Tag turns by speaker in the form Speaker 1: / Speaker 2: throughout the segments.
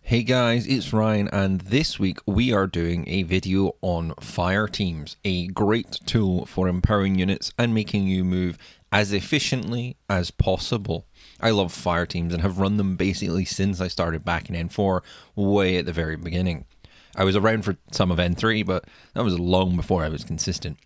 Speaker 1: Hey guys, it's Ryan, and this week we are doing a video on Fireteams, a great tool for empowering units and making you move as efficiently as possible. I love Fireteams and have run them basically since I started back in N4, way at the very beginning. I was around for some of N3, but that was long before I was consistent.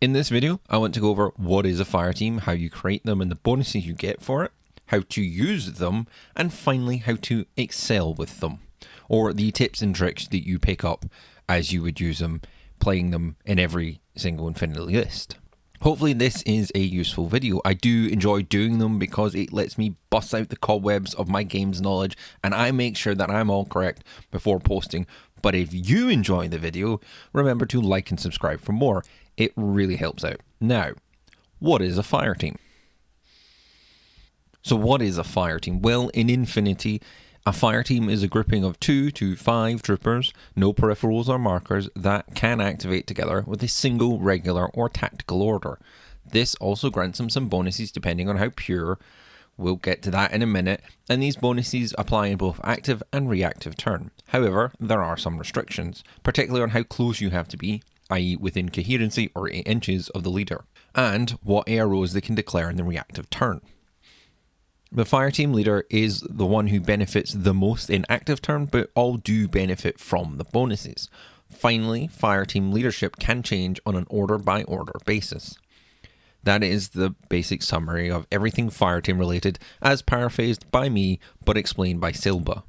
Speaker 1: In this video, I want to go over what is a Fireteam, how you create them and the bonuses you get for it, how to use them, and finally how to excel with them, or the tips and tricks that you pick up as you would use them, playing them in every single Infinity list. Hopefully this is a useful video. I do enjoy doing them because it lets me bust out the cobwebs of my game's knowledge and I make sure that I'm all correct before posting. But if you enjoy the video, remember to like and subscribe for more. It really helps out. Now, what is a Fireteam? So what is a Fireteam? Well, in Infinity, a Fireteam is a grouping of 2 to 5 troopers, no peripherals or markers, that can activate together with a single regular or tactical order. This also grants them some bonuses depending on how pure. We'll get to that in a minute, and these bonuses apply in both active and reactive turn. However, there are some restrictions, particularly on how close you have to be, i.e. within coherency or 8 inches of the leader, and what AROs they can declare in the reactive turn. The Fireteam leader is the one who benefits the most in active turn, but all do benefit from the bonuses. Finally, Fireteam leadership can change on an order by order basis. That is the basic summary of everything Fireteam related, as paraphrased by me, but explained by Silba.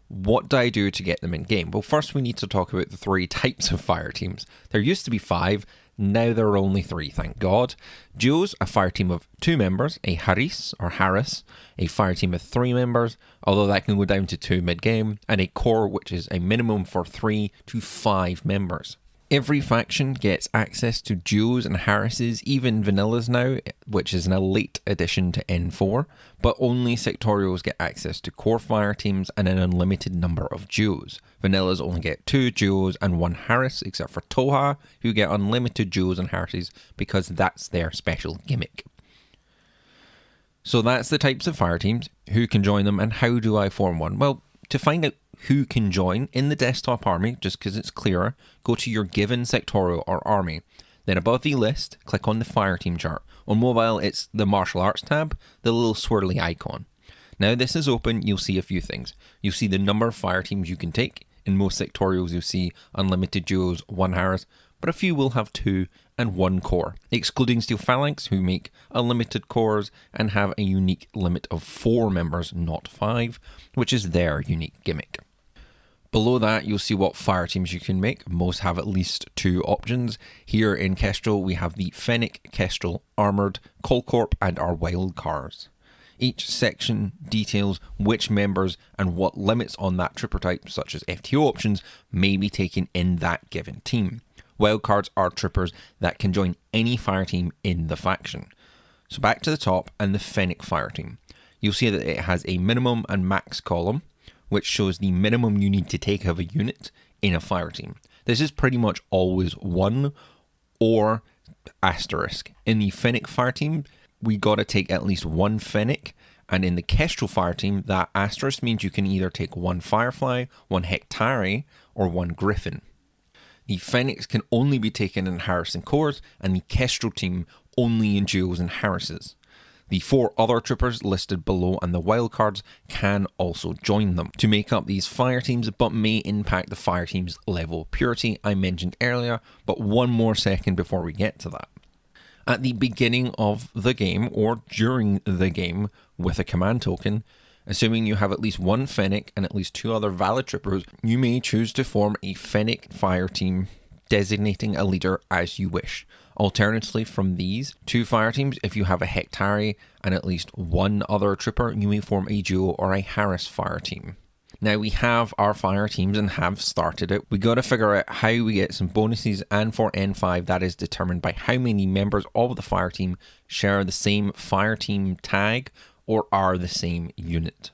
Speaker 1: What do I do to get them in game? Well, first we need to talk about the 3 types of Fireteams. There used to be 5, now there are only 3, thank God. Duos, a Fireteam of 2 members, a Haris or Harris, a Fireteam of 3 members, although that can go down to 2 mid-game, and a Core, which is a minimum for 3 to 5 members. Every faction gets access to duos and Harrises, even vanillas now, which is an elite addition to N4, but only sectorials get access to core Fireteams and an unlimited number of duos. Vanillas only get 2 duos and 1 Harris, except for Toha, who get unlimited duos and Harrises because that's their special gimmick. So that's the types of Fireteams, who can join them, and how do I form one? Well, to find out who can join in the desktop army, just because it's clearer, go to your given sectorial or army. Then above the list, click on the Fireteam chart. On mobile, it's the martial arts tab, the little swirly icon. Now this is open, you'll see a few things. You'll see the number of Fireteams you can take. In most sectorials, you'll see unlimited duos, 1 Harris, but a few will have 2 and 1 core, excluding Steel Phalanx, who make unlimited cores and have a unique limit of 4 members, not 5, which is their unique gimmick. Below that, you'll see what Fireteams you can make. Most have at least 2 options. Here in Kestrel, we have the Fennec, Kestrel, Armoured, Colcorp, and our wild cards. Each section details which members and what limits on that trooper type, such as FTO options, may be taken in that given team. Wildcards are troopers that can join any Fireteam in the faction. So back to the top and the Fennec Fireteam. You'll see that it has a minimum and max column, which shows the minimum you need to take of a unit in a Fireteam. This is pretty much always 1 or asterisk. In the Fennec Fireteam, we gotta take at least 1 Fennec, and in the Kestrel Fireteam, that asterisk means you can either take 1 Firefly, 1 Hectari, or 1 Griffin. The Fennecs can only be taken in Harris and Cores, and the Kestrel team only in duos and Harrises. The 4 other troopers listed below and the wildcards can also join them to make up these Fireteams, but may impact the Fireteam's level of purity I mentioned earlier, but one more second before we get to that. At the beginning of the game, or during the game with a command token, assuming you have at least 1 Fennec and at least 2 other valid troopers, you may choose to form a Fennec Fireteam, designating a leader as you wish. Alternatively, from these 2 Fireteams, if you have a Hectari and at least 1 other trooper, you may form a duo or a Harris Fireteam. Now we have our Fireteams and have started it. We got to figure out how we get some bonuses, and for N5 that is determined by how many members of the Fireteam share the same Fireteam tag or are the same unit.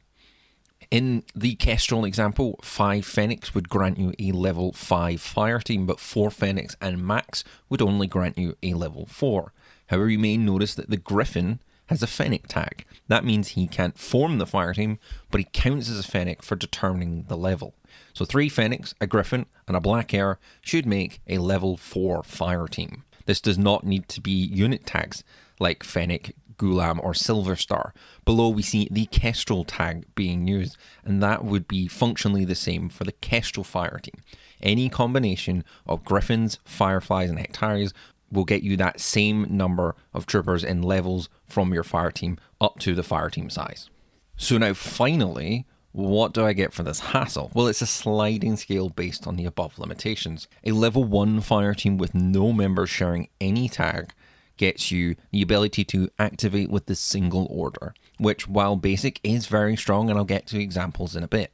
Speaker 1: In the Kestrel example, 5 Fennecs would grant you a level 5 Fireteam, but 4 Fennecs and Max would only grant you a level 4. However, you may notice that the Griffin has a Fennec tag. That means he can't form the fireteam, but he counts as a Fennec for determining the level. So 3 Fennecs, a Griffin, and a Black Air should make a level 4 fireteam. This does not need to be unit tags like Fennec, Gulam, or Silver Star. Below we see the Kestrel tag being used, and that would be functionally the same for the Kestrel fireteam. Any combination of Griffins, Fireflies, and Hectares will get you that same number of troopers in levels from your fireteam up to the fireteam size. So now finally, what do I get for this hassle? Well, it's a sliding scale based on the above limitations. A level 1 fireteam with no members sharing any tag gets you the ability to activate with the single order, which, while basic, is very strong, and I'll get to examples in a bit.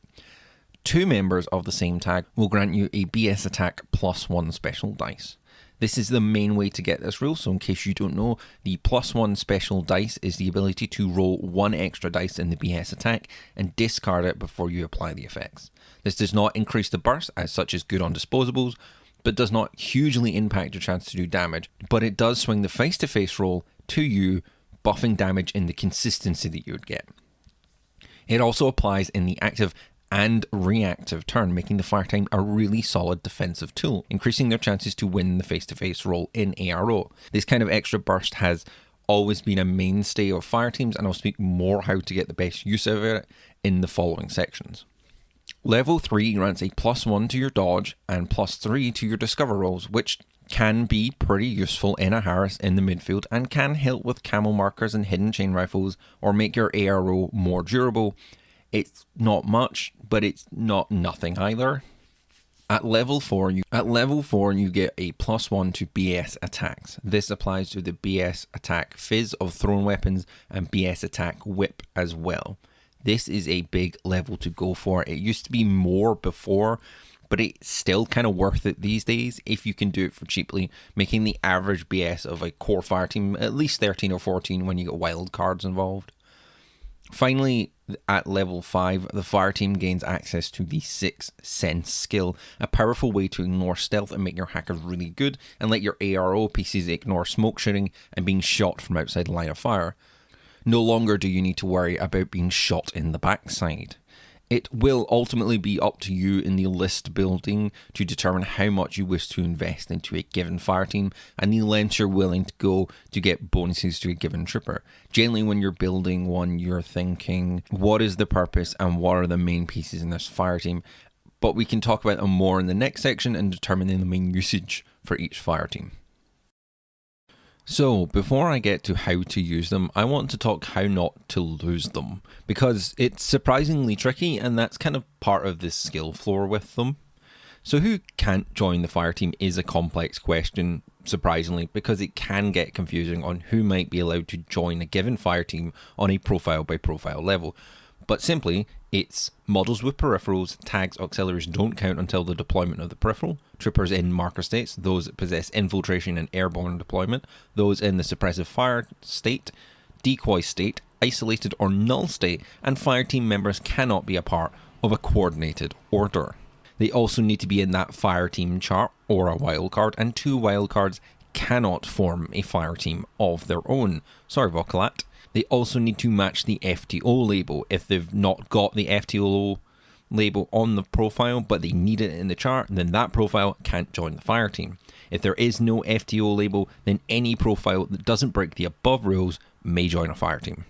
Speaker 1: 2 members of the same tag will grant you a BS attack +1 special dice. This is the main way to get this rule, so in case you don't know, the +1 special dice is the ability to roll 1 extra dice in the BS attack and discard it before you apply the effects. This does not increase the burst, as such is good on disposables, but does not hugely impact your chance to do damage, but it does swing the face-to-face roll to you, buffing damage in the consistency that you would get. It also applies in the active and reactive turn, making the Fireteam a really solid defensive tool, increasing their chances to win the face-to-face roll in ARO. This kind of extra burst has always been a mainstay of Fireteams, and I'll speak more how to get the best use of it in the following sections. Level 3 grants a +1 to your dodge and +3 to your discover rolls, which can be pretty useful in a Harris in the midfield and can help with camo markers and hidden chain rifles or make your ARO more durable. It's not much, but it's not nothing either. At level 4, you get a +1 to BS attacks. This applies to the BS attack Fizz of thrown weapons and BS attack Whip as well. This is a big level to go for. It used to be more before, but it's still kind of worth it these days if you can do it for cheaply, making the average BS of a core fireteam at least 13 or 14 when you get wild cards involved. Finally, at level 5, the Fireteam gains access to the 6th Sense skill, a powerful way to ignore stealth and make your hackers really good and let your ARO pieces ignore smoke shooting and being shot from outside the line of fire. No longer do you need to worry about being shot in the backside. It will ultimately be up to you in the list building to determine how much you wish to invest into a given fireteam and the lengths you're willing to go to get bonuses to a given trooper. Generally, when you're building one, you're thinking, what is the purpose and what are the main pieces in this fireteam? But we can talk about them more in the next section and determining the main usage for each fireteam. So, before I get to how to use them, I want to talk how not to lose them, because it's surprisingly tricky and that's kind of part of the skill floor with them. So who can't join the Fireteam is a complex question, surprisingly, because it can get confusing on who might be allowed to join a given Fireteam on a profile by profile level. But simply, it's models with peripherals, tags, auxiliaries don't count until the deployment of the peripheral, troopers in marker states, those that possess infiltration and airborne deployment, those in the suppressive fire state, decoy state, isolated or null state, and Fireteam members cannot be a part of a coordinated order. They also need to be in that Fireteam chart or a wildcard, and 2 wildcards cannot form a Fireteam of their own. Sorry, Vocalat. They also need to match the FTO label. If they've not got the FTO label on the profile, but they need it in the chart, then that profile can't join the Fireteam. If there is no FTO label, then any profile that doesn't break the above rules may join a Fireteam.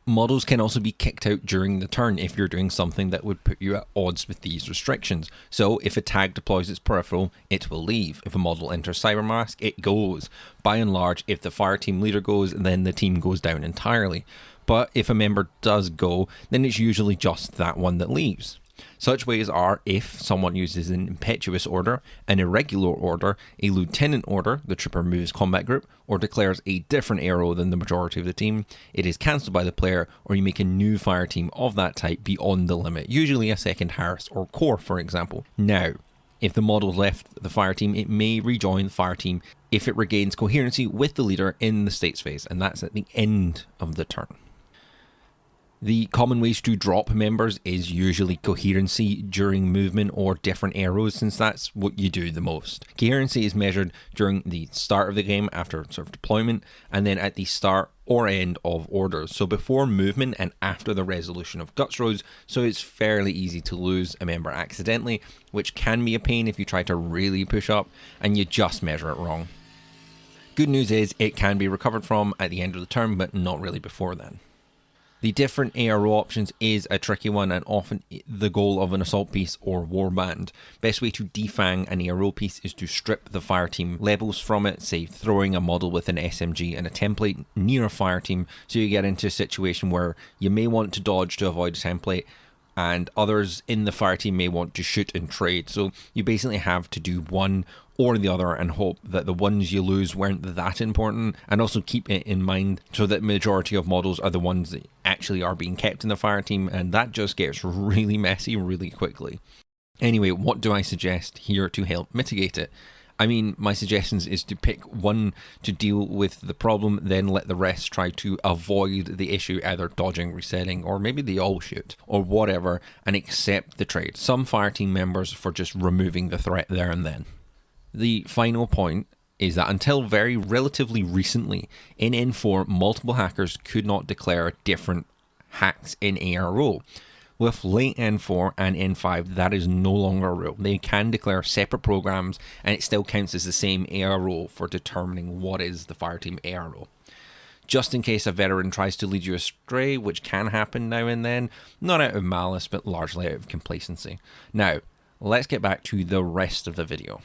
Speaker 1: Models can also be kicked out during the turn if you're doing something that would put you at odds with these restrictions. So if a tag deploys its peripheral, it will leave. If a model enters Cybermask, it goes. By and large, if the Fireteam leader goes, then the team goes down entirely. But if a member does go, then it's usually just that one that leaves. Such ways are if someone uses an impetuous order, an irregular order, a lieutenant order, the trooper moves combat group, or declares a different arrow than the majority of the team, it is cancelled by the player, or you make a new fireteam of that type beyond the limit, usually a second Harris or core, for example. Now, if the model left the fireteam, it may rejoin the fireteam if it regains coherency with the leader in the states phase, and that's at the end of the turn. The common ways to drop members is usually coherency during movement or different arrows, since that's what you do the most. Coherency is measured during the start of the game after sort of deployment, and then at the start or end of orders, so before movement and after the resolution of guts rolls, so it's fairly easy to lose a member accidentally, which can be a pain if you try to really push up and you just measure it wrong. Good news is it can be recovered from at the end of the turn, but not really before then. The different ARO options is a tricky one and often the goal of an assault piece or warband. Best way to defang an ARO piece is to strip the fireteam levels from it, say throwing a model with an SMG and a template near a fireteam, so you get into a situation where you may want to dodge to avoid a template and others in the fireteam may want to shoot and trade. So you basically have to do one or the other and hope that the ones you lose weren't that important, and also keep it in mind so that majority of models are the ones that actually are being kept in the fireteam, and that just gets really messy really quickly. Anyway, what do I suggest here to help mitigate it? I mean, my suggestions is to pick one to deal with the problem, then let the rest try to avoid the issue, either dodging, resetting, or maybe they all shoot, or whatever, and accept the trade. Some fireteam members for just removing the threat there and then. The final point is that until very relatively recently, in N4, multiple hackers could not declare different hacks in ARO. With late N4 and N5, that is no longer a rule. They can declare separate programs and it still counts as the same ARO for determining what is the Fireteam ARO. Just in case a veteran tries to lead you astray, which can happen now and then, not out of malice, but largely out of complacency. Now, let's get back to the rest of the video.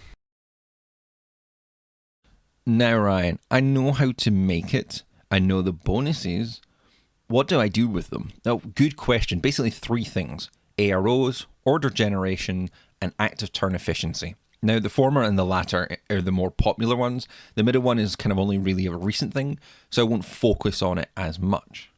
Speaker 1: Now, Ryan, I know how to make it. I know the bonuses. What do I do with them? Now, good question. Basically 3 things: AROs, order generation, and active turn efficiency. Now, the former and the latter are the more popular ones. The middle one is kind of only really a recent thing, so I won't focus on it as much.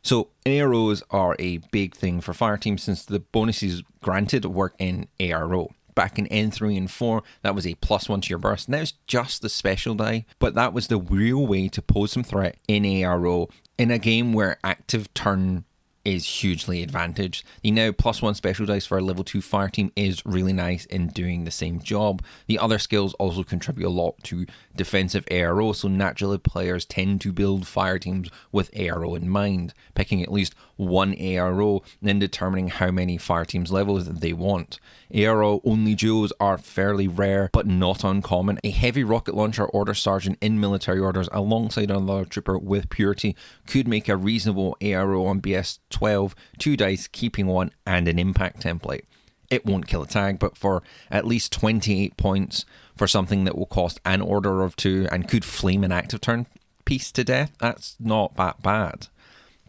Speaker 1: So AROs are a big thing for Fireteam since the bonuses granted work in ARO. Back in N3 and 4, that was a +1 to your burst. Now it's just the special die, but that was the real way to pose some threat in ARO in a game where active turn is hugely advantaged. The now +1 special dice for a level 2 fireteam is really nice in doing the same job. The other skills also contribute a lot to defensive ARO, so naturally players tend to build fireteams with ARO in mind, picking at least one ARO and then determining how many fireteams levels they want. ARO only duos are fairly rare but not uncommon. A heavy rocket launcher order sergeant in military orders alongside another trooper with purity could make a reasonable ARO on BS 12, 2 dice, keeping 1, and an impact template. It won't kill a tag, but for at least 28 points for something that will cost an order of 2 and could flame an active turn piece to death, that's not that bad.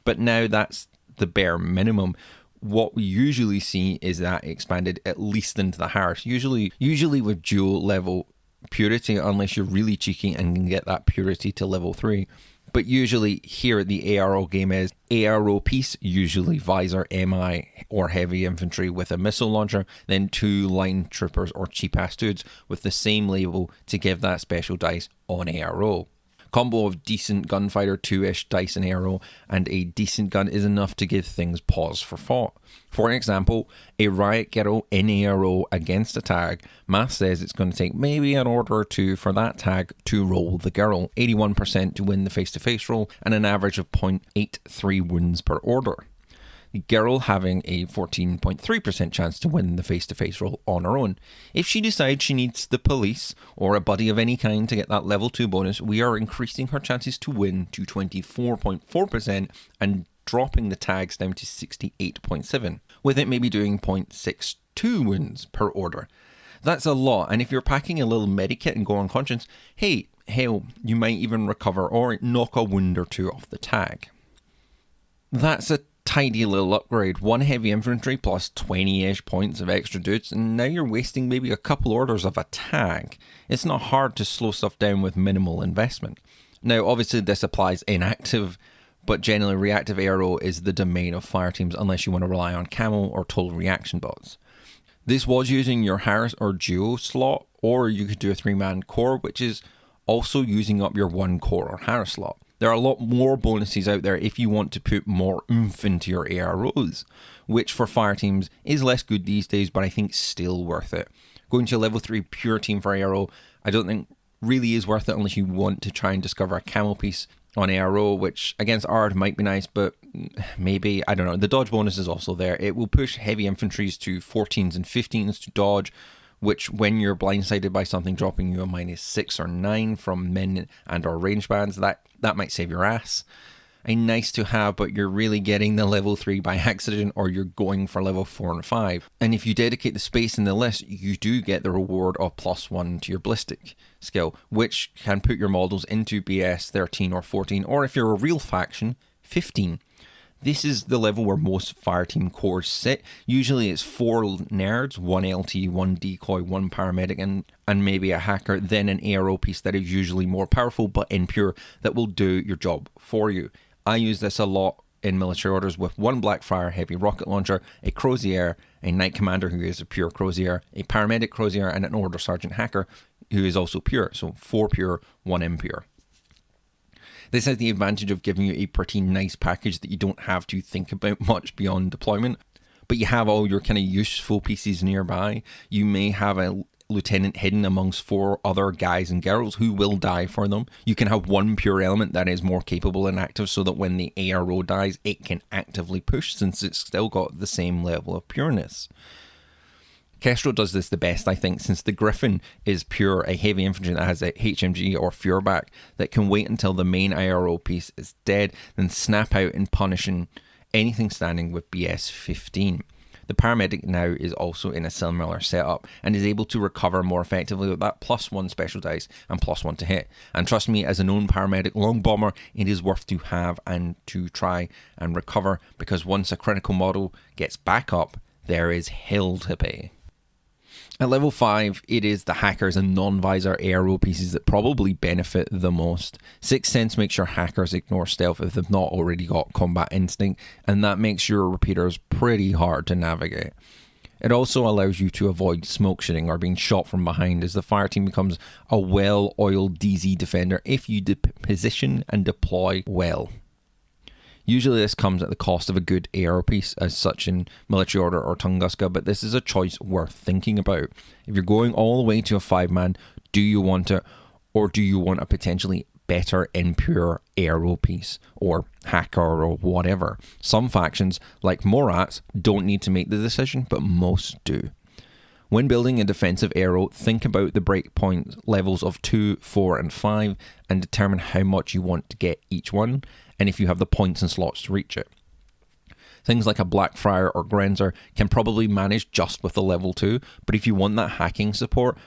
Speaker 1: But now that's the bare minimum. What we usually see is that expanded at least into the higher. Usually with dual level purity, unless you're really cheeky and can get that purity to level 3. But usually here the ARO game is ARO piece, usually visor, MI, or heavy infantry with a missile launcher, then 2 line troopers or cheap ass dudes with the same label to give that special dice on ARO. Combo of decent gunfighter 2-ish dice and ARO and a decent gun is enough to give things pause for thought. For example, a riot girl in ARO against a tag, math says it's going to take maybe an order or 2 for that tag to roll the girl, 81% to win the face-to-face roll, and an average of 0.83 wounds per order. The girl having a 14.3% chance to win the face-to-face roll on her own. If she decides she needs the police or a buddy of any kind to get that level 2 bonus, we are increasing her chances to win to 24.4% and dropping the tags down to 68.7%, with it maybe doing 0.62 wounds per order. That's a lot, and if you're packing a little medikit and go unconscious, hey, hell, you might even recover or knock a wound or 2 off the tag. That's a tidy little upgrade. 1 heavy infantry plus 20-ish points of extra dudes, and now you're wasting maybe a couple orders of a tag. It's not hard to slow stuff down with minimal investment. Now obviously this applies in active, but generally reactive ARO is the domain of fireteams unless you want to rely on camo or total reaction bots. This was using your Harris or Duo slot, or you could do a 3-man core, which is also using up your 1 core or Harris slot. There are a lot more bonuses out there if you want to put more oomph into your AROs, which for Fireteams is less good these days, but I think still worth it. Going to a level 3 pure team for ARO, I don't think really is worth it unless you want to try and discover a camel piece on ARO, which against Ard might be nice, but maybe, I don't know. The dodge bonus is also there. It will push heavy infantries to 14s and 15s to dodge, which when you're blindsided by something dropping you a -6 or 9 from men and or range bands, that might save your ass. A nice to have, but you're really getting the level 3 by accident, or you're going for level 4 and 5. And if you dedicate the space in the list, you do get the reward of +1 to your ballistic skill, which can put your models into BS 13 or 14, or if you're a real faction, 15. This is the level where most Fireteam cores sit. Usually it's 4 nerds, 1 LT, 1 decoy, 1 paramedic, and maybe a hacker, then an ARO piece that is usually more powerful but impure that will do your job for you. I use this a lot in military orders with 1 Blackfire heavy rocket launcher, a Crozier, a Knight Commander who is a pure Crozier, a paramedic Crozier, and an Order Sergeant hacker who is also pure. So 4 pure, 1 impure. This has the advantage of giving you a pretty nice package that you don't have to think about much beyond deployment, but you have all your kind of useful pieces nearby. You may have a lieutenant hidden amongst 4 other guys and girls who will die for them. You can have 1 pure element that is more capable and active so that when the ARO dies, it can actively push since it's still got the same level of pureness. Kestrel does this the best, I think, since the Griffin is pure, a heavy infantry that has a HMG or Fuhrback that can wait until the main IRO piece is dead, then snap out and punishing anything standing with BS 15. The paramedic now is also in a similar setup and is able to recover more effectively with that +1 special dice and +1 to hit. And trust me, as a known paramedic long bomber, it is worth to have and to try and recover, because once a critical model gets back up, there is hell to pay. At level 5, it is the hackers and non-visor ARO pieces that probably benefit the most. Sixth Sense makes your hackers ignore stealth if they've not already got combat instinct, and that makes your repeaters pretty hard to navigate. It also allows you to avoid smoke shooting or being shot from behind, as the Fireteam becomes a well-oiled DZ defender if you position and deploy well. Usually this comes at the cost of a good AR piece, as such in Military Order or Tunguska, but this is a choice worth thinking about. If you're going all the way to a 5-man, do you want it, or do you want a potentially better impure ARO piece, or hacker, or whatever? Some factions, like Morats, don't need to make the decision, but most do. When building a defensive ARO, think about the breakpoint levels of 2, 4, and 5, and determine how much you want to get each one, and if you have the points and slots to reach it. Things like a Blackfriar or Grenzer can probably manage just with the level 2, but if you want that hacking support,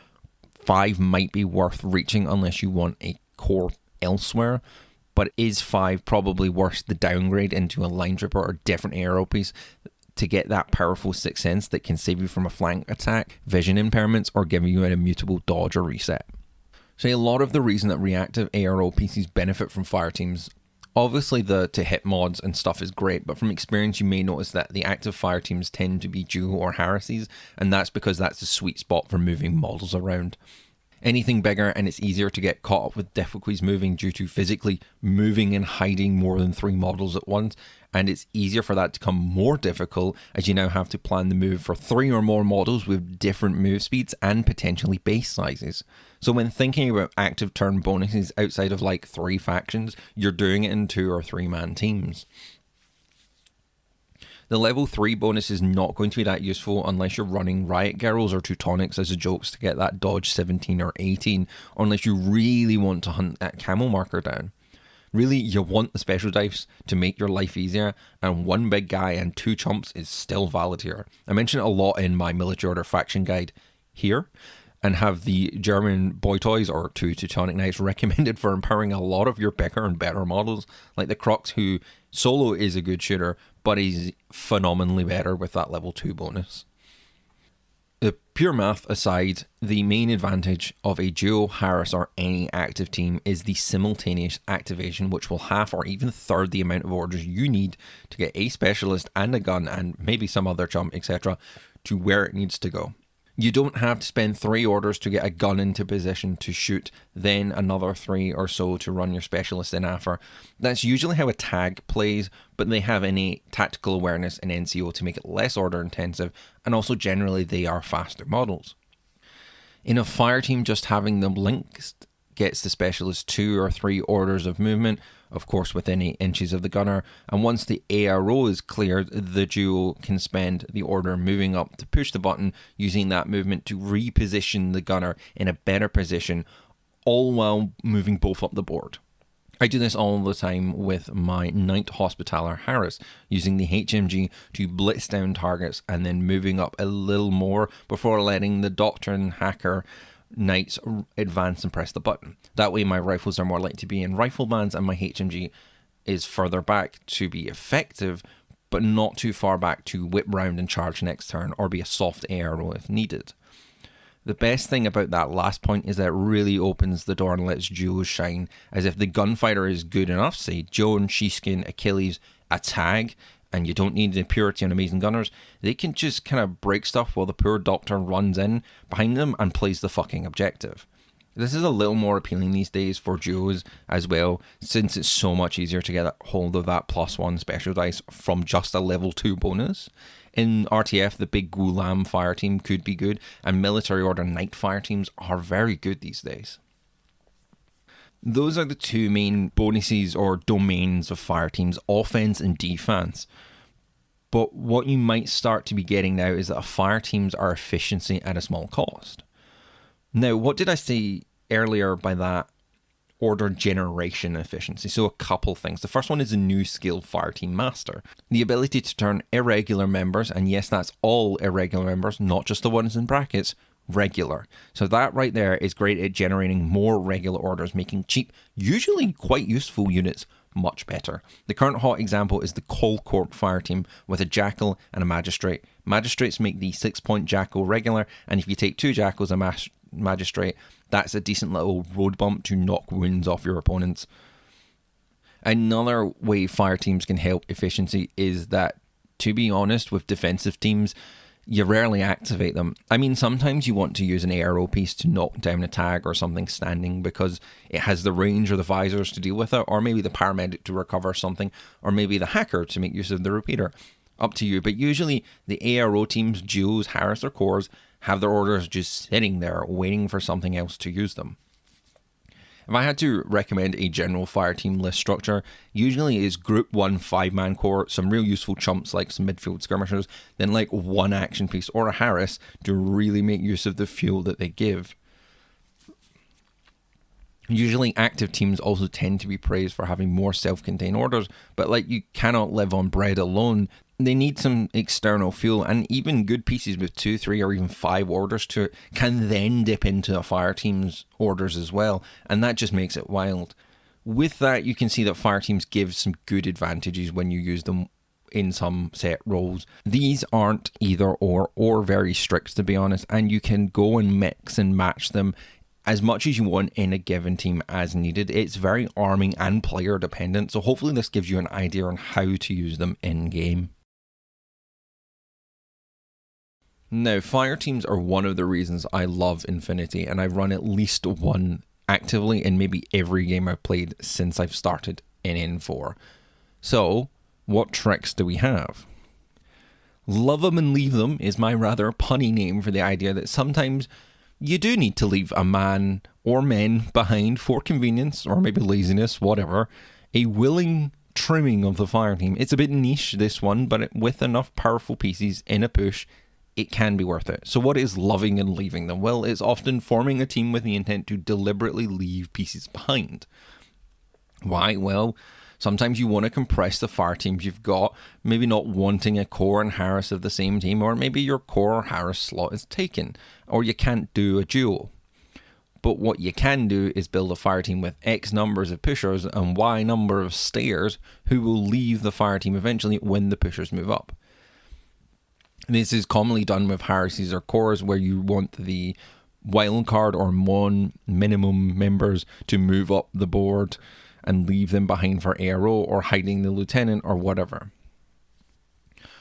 Speaker 1: 5 might be worth reaching unless you want a core elsewhere. But is 5 probably worth the downgrade into a line trooper or different ARO piece to get that powerful Sixth Sense that can save you from a flank attack, vision impairments, or give you an immutable dodge or reset? So a lot of the reason that reactive ARO pieces benefit from Fireteams, obviously the to hit mods and stuff is great, but from experience you may notice that the active Fireteams tend to be duo or heresies, and that's because that's the sweet spot for moving models around. Anything bigger and it's easier to get caught up with difficulties moving due to physically moving and hiding more than 3 models at once, and it's easier for that to become more difficult as you now have to plan the move for 3 or more models with different move speeds and potentially base sizes. So when thinking about active turn bonuses outside of like 3 factions, you're doing it in 2 or 3 man teams. The level 3 bonus is not going to be that useful unless you're running Riot Girls or Teutonics as a jokes to get that dodge 17 or 18, or unless you really want to hunt that camel marker down. Really, you want the special dice to make your life easier, and 1 big guy and 2 chumps is still valid here. I mention it a lot in my Military Order faction guide here, and have the German boy toys or 2 Teutonic Knights recommended for empowering a lot of your bigger and better models, like the Crux, who solo is a good shooter, but he's phenomenally better with that level 2 bonus. The pure math aside, the main advantage of a duo, Harris, or any active team is the simultaneous activation, which will half or even third the amount of orders you need to get a specialist and a gun and maybe some other chump, etc., to where it needs to go. You don't have to spend 3 orders to get a gun into position to shoot, then another 3 or so to run your specialist in after. That's usually how a tag plays, but they have innate tactical awareness and NCO to make it less order intensive, and also generally they are faster models. In a fireteam, just having them linked gets the specialist 2 or 3 orders of movement, of course within 8 inches of the gunner, and once the ARO is cleared, the duo can spend the order moving up to push the button, using that movement to reposition the gunner in a better position, all while moving both up the board. I do this all the time with my Night Hospitaller Harris, using the HMG to blitz down targets and then moving up a little more before letting the Doctor and Hacker Knights advance and press the button. That way my rifles are more likely to be in rifle bands and my HMG is further back to be effective, but not too far back to whip round and charge next turn or be a soft ARO if needed. The best thing about that last point is that it really opens the door and lets duos shine, as if the gunfighter is good enough, say Joan, Sheeskin, Achilles, a tag, and you don't need the purity on amazing gunners, they can just kind of break stuff while the poor Doctor runs in behind them and plays the fucking objective. This is a little more appealing these days for duos as well, since it's so much easier to get a hold of that +1 special dice from just a level 2 bonus. In RTF, the big Gulam fireteam could be good, and military order night fireteams are very good these days. Those are the 2 main bonuses or domains of fireteams, offense and defense. But what you might start to be getting now is that fireteams are efficiency at a small cost. Now, what did I say earlier by that? Order generation efficiency. So a couple things. The first one is a new skill, Fireteam Master. The ability to turn irregular members, and yes, that's all irregular members, not just the ones in brackets, regular. So that right there is great at generating more regular orders, making cheap, usually quite useful units much better. The current hot example is the Colcorp Fireteam with a Jackal and a Magistrate. Magistrates make the 6-point Jackal regular, and if you take 2 Jackals and Magistrate, that's a decent little road bump to knock wounds off your opponents. Another way fireteams can help efficiency is that, to be honest, with defensive teams, you rarely activate them. I mean, sometimes you want to use an ARO piece to knock down a tag or something standing because it has the range or the visors to deal with it, or maybe the paramedic to recover something, or maybe the hacker to make use of the repeater. Up to you, but usually the ARO teams, duos, Harris or cores, have their orders just sitting there waiting for something else to use them. If I had to recommend a general fireteam list structure, usually is group 1 5-man core, some real useful chumps like some midfield skirmishers, then like 1 action piece or a Harris to really make use of the fuel that they give. Usually active teams also tend to be praised for having more self-contained orders, but like you cannot live on bread alone. They need some external fuel, and even good pieces with 2, 3 or even 5 orders to it can then dip into a fireteam's orders as well, and that just makes it wild. With that, you can see that fireteams give some good advantages when you use them in some set roles. These aren't either or very strict, to be honest, and you can go and mix and match them as much as you want in a given team as needed. It's very arming and player dependent, so hopefully this gives you an idea on how to use them in game. Now, fireteams are one of the reasons I love Infinity, and I've run at least one actively in maybe every game I've played since I've started in N4. So, what tricks do we have? Love them and leave them is my rather punny name for the idea that sometimes you do need to leave a man or men behind for convenience, or maybe laziness, whatever. A willing trimming of the fireteam. It's a bit niche, this one, but with enough powerful pieces in a push, it can be worth it. So what is loving and leaving them? Well, it's often forming a team with the intent to deliberately leave pieces behind. Why? Well, sometimes you want to compress the fire teams you've got, maybe not wanting a core and Harris of the same team, or maybe your core or Harris slot is taken, or you can't do a duo. But what you can do is build a fire team with X numbers of pushers and Y number of stayers who will leave the fire team eventually when the pushers move up. This is commonly done with Harris's or cores, where you want the wildcard or mon minimum members to move up the board and leave them behind for ARO or hiding the lieutenant or whatever.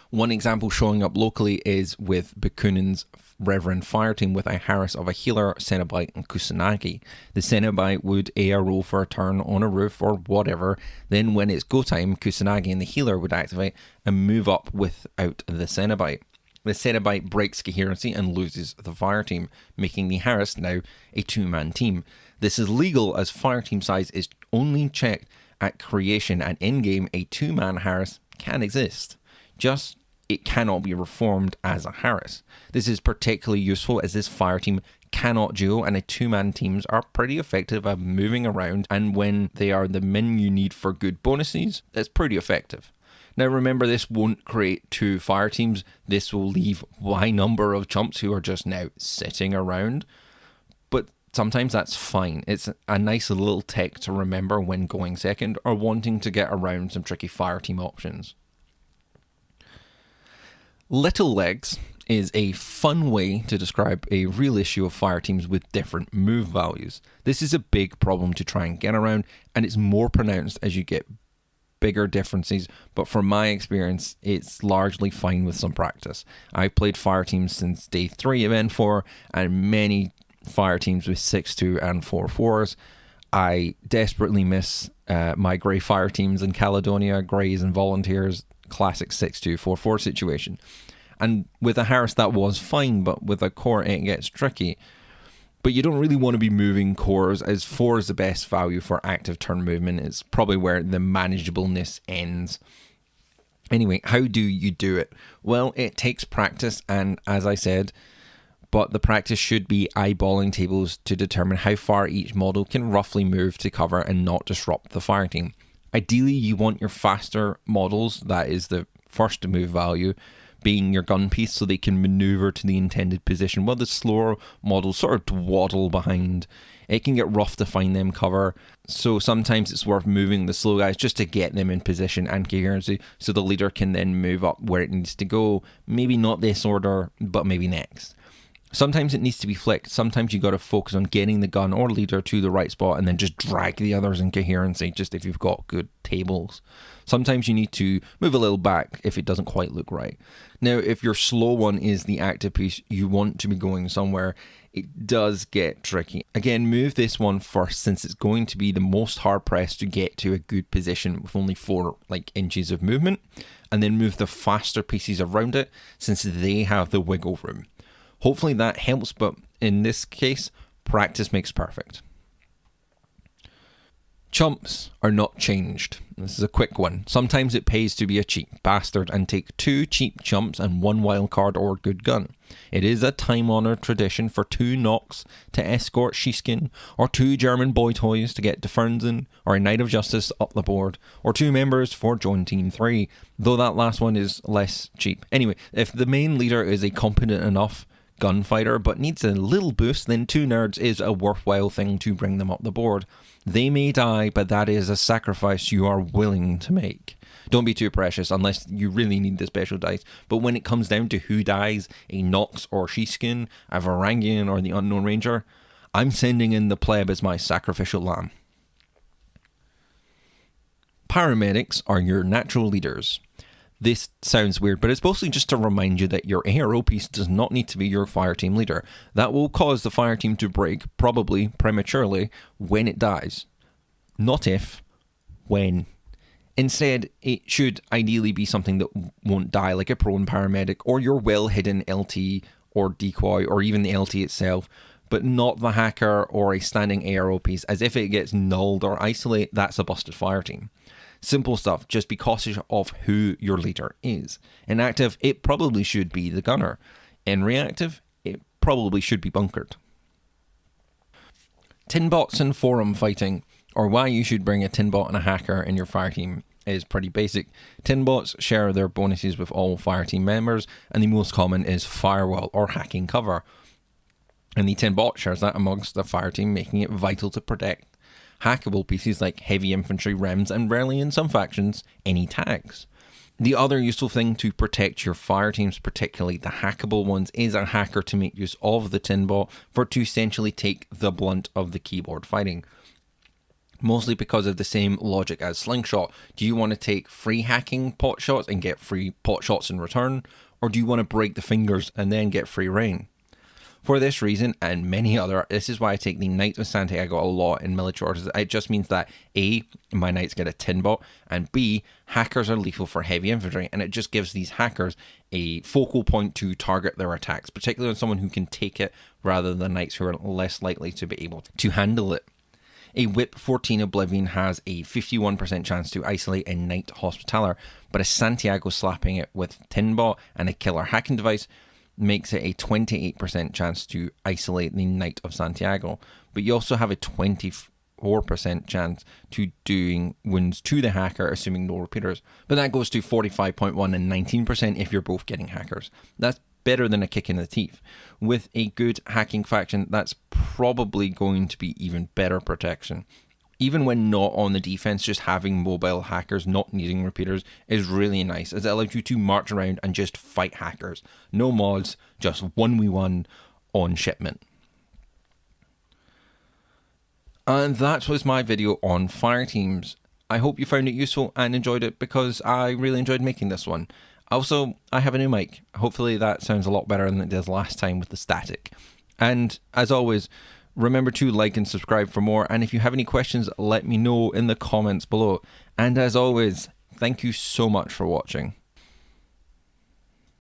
Speaker 1: One example showing up locally is with Bakunen's Reverend Fireteam with a Harris of a Healer, Cenobite and Kusanagi. The Cenobite would A roll for a turn on a roof or whatever, then when it's go time, Kusanagi and the Healer would activate and move up without the Cenobite. The Cenobite breaks coherency and loses the Fireteam, making the Harris now a 2-man team. This is legal as Fireteam size is only checked at creation, and in-game a 2-man Harris can exist. Just it cannot be reformed as a Harris. This is particularly useful as this Fireteam cannot duo, and a 2-man teams are pretty effective at moving around, and when they are the min you need for good bonuses, it's pretty effective. Now remember, this won't create 2 Fireteams, this will leave Y number of chumps who are just now sitting around, but sometimes that's fine. It's a nice little tech to remember when going second or wanting to get around some tricky Fireteam options. Little legs is a fun way to describe a real issue of Fireteams with different move values. This is a big problem to try and get around, and it's more pronounced as you get bigger differences, but from my experience, it's largely fine with some practice. I've played Fireteams since day 3 of N4, and many Fireteams with 6-2 and 4-4s. I desperately miss my grey Fireteams in Caledonia, greys and volunteers, classic 6-2, 4-4 situation. And with a Harris that was fine, but with a core it gets tricky. But you don't really want to be moving cores, as 4 is the best value for active turn movement. It's probably where the manageableness ends. Anyway, how do you do it? Well, it takes practice, and as I said, but the practice should be eyeballing tables to determine how far each model can roughly move to cover and not disrupt the Fireteam. Ideally, you want your faster models, that is the first move value, being your gun piece so they can maneuver to the intended position, while the slower models sort of dwaddle behind. It can get rough to find them cover, so sometimes it's worth moving the slow guys just to get them in position and coherency so the leader can then move up where it needs to go. Maybe not this order, but maybe next. Sometimes it needs to be flicked. Sometimes you got to focus on getting the gun or leader to the right spot and then just drag the others in coherency, just if you've got good tables. Sometimes you need to move a little back if it doesn't quite look right. Now, if your slow one is the active piece, you want to be going somewhere. It does get tricky. Again, move this one first, since it's going to be the most hard pressed to get to a good position with only 4 inches of movement, and then move the faster pieces around it since they have the wiggle room. Hopefully that helps, but in this case, practice makes perfect. Chumps are not changed. This is a quick one. Sometimes it pays to be a cheap bastard and take 2 cheap chumps and 1 wild card or good gun. It is a time-honoured tradition for 2 knocks to escort Sheeskin, or 2 German boy toys to get Defernsen, or a Knight of Justice up the board, or 2 members for Join Team 3, though that last one is less cheap. Anyway, if the main leader is a competent enough gunfighter but needs a little boost, then 2 nerds is a worthwhile thing to bring them up the board. They may die, but that is a sacrifice you are willing to make. Don't be too precious unless you really need the special dice, but when it comes down to who dies, a Nox or Sheeskin, a Varangian or the Unknown Ranger, I'm sending in the pleb as my sacrificial lamb. Paramedics are your natural leaders. This sounds weird, but it's mostly just to remind you that your ARO piece does not need to be your Fireteam leader. That will cause the Fireteam to break, probably prematurely, when it dies. Not if, when. Instead, it should ideally be something that won't die, like a prone paramedic, or your well-hidden LT or decoy, or even the LT itself, but not the hacker or a standing ARO piece, as if it gets nulled or isolate, that's a busted Fireteam. Simple stuff, just be cautious of who your leader is. In active, it probably should be the gunner. In reactive, it probably should be bunkered. Tinbots and forum fighting, or why you should bring a tinbot and a hacker in your Fireteam, is pretty basic. Tinbots share their bonuses with all Fireteam members, and the most common is firewall or hacking cover. And the tinbot shares that amongst the Fireteam, making it vital to protect hackable pieces like heavy infantry, rems, and rarely in some factions, any tags. The other useful thing to protect your Fireteams, particularly the hackable ones, is a hacker to make use of the tinbot for to essentially take the blunt of the keyboard fighting. mostly because of the same logic as Slingshot. Do you want to take free hacking pot shots and get free pot shots in return, or do you want to break the fingers and then get free rain? For this reason and many other, this is why I take the Knights of Santiago a lot in military orders. It just means that A, my knights get a tin bot, and B, hackers are lethal for heavy infantry, and it just gives these hackers a focal point to target their attacks, particularly on someone who can take it rather than knights who are less likely to be able to handle it. A Whip 14 Oblivion has a 51% chance to isolate a Knight Hospitaller, but a Santiago slapping it with Tinbot and a killer hacking device makes it a 28% chance to isolate the Knight of Santiago. But you also have a 24% chance to doing wounds to the hacker, assuming no repeaters. But that goes to 45.1 and 19% if you're both getting hackers. That's better than a kick in the teeth. With a good hacking faction, that's probably going to be even better protection. Even when not on the defense, just having mobile hackers not needing repeaters is really nice, as it allows you to march around and just fight hackers. No mods, just 1v1 on shipment. And that was my video on Fireteams. I hope you found it useful and enjoyed it, because I really enjoyed making this one. Also, I have a new mic. Hopefully that sounds a lot better than it did last time with the static. And as always, remember to like and subscribe for more, and if you have any questions, let me know in the comments below. And as always, thank you so much for watching.